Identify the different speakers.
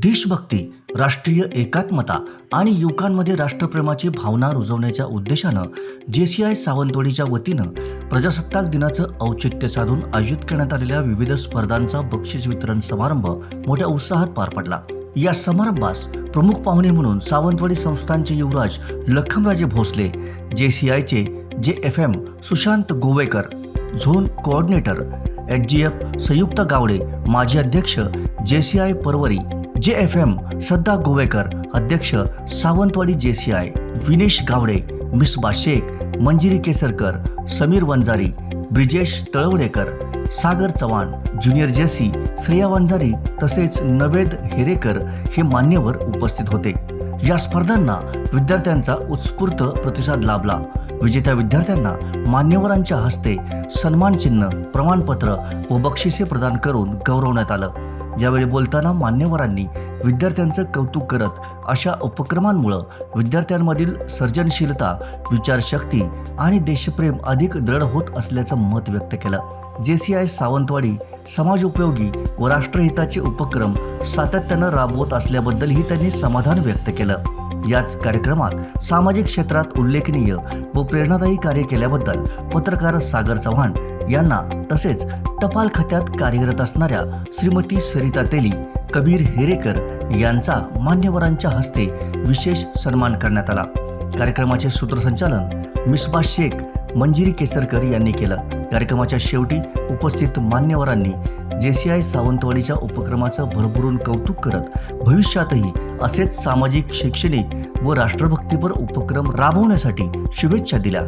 Speaker 1: देशभक्ती, राष्ट्रीय एकात्मता आणि युवकांमध्ये राष्ट्रप्रेमाची भावना रुजवण्याच्या उद्देशानं JCI सावंतवाडीच्या वतीनं प्रजासत्ताक दिनाचं औचित्य साधून आयोजित करण्यात आलेल्या विविध स्पर्धांचा बक्षीस वितरण समारंभ मोठ्या उत्साहात पार पडला। या समारंभास प्रमुख पाहुणे म्हणून सावंतवाडी संस्थानचे युवराज लखमराजे भोसले, JCIचे JFM Sushant Govekar, zone coordinator HGF Sanyukta Gawade, माजी अध्यक्ष JCI परवरी, JFM श्रद्धा गोवेकर, अध्यक्ष Sawantwadi JCI Vinesh Gawade, Misba Shaikh, Manjiri Kesarkar, Sameer Vanjari, Brijesh Talwadekar, Sagar Chavan, junior JC Shreya Vanjari तसेच नवेद हेरेकर हे मान्यवर उपस्थित होते। या स्पर्धांना विद्यार्थ्यांचा उत्स्फूर्त प्रतिसाद लाभला। विजेत्या विद्यार्थ्यांना मान्यवरांच्या हस्ते सन्मान चिन्ह, प्रमाणपत्र व बक्षिसे प्रदान करून गौरवण्यात आलं। यावेळी बोलताना मान्यवरांनी विद्यार्थ्यांचं कौतुक करत अशा उपक्रमांमुळे विद्यार्थ्यांमधील सर्जनशीलता, विचारशक्ती आणि देशप्रेम अधिक दृढ होत असल्याचं मत व्यक्त केलं। JCI सावंतवाडी समाजोपयोगी व राष्ट्रहिताचे उपक्रम सातत्यानं राबवत असल्याबद्दलही त्यांनी समाधान व्यक्त केलं। याच कार्यक्रमात सामाजिक क्षेत्रात उल्लेखनीय व प्रेरणादायी कार्य केल्याबद्दल पत्रकार सागर चव्हाण यांना तसेच टपाल खात्यात कार्यरत असणाऱ्या श्रीमती सरिता तेली, कबीर हेरेकर यांचा मान्यवरांच्या हस्ते विशेष सन्मान करण्यात आला। कार्यक्रमाचे सूत्रसंचालन मिसबा शेख, मंजिरी केसरकर यांनी केलं। कार्यक्रमाच्या शेवटी उपस्थित मान्यवरांनी JCI सावंतवाडीच्या उपक्रमाचं भरभरून कौतुक करत भविष्यातही असेच सामाजिक, शैक्षणिक व राष्ट्रभक्तीपर उपक्रम राबवण्यासाठी शुभेच्छा दिल्या।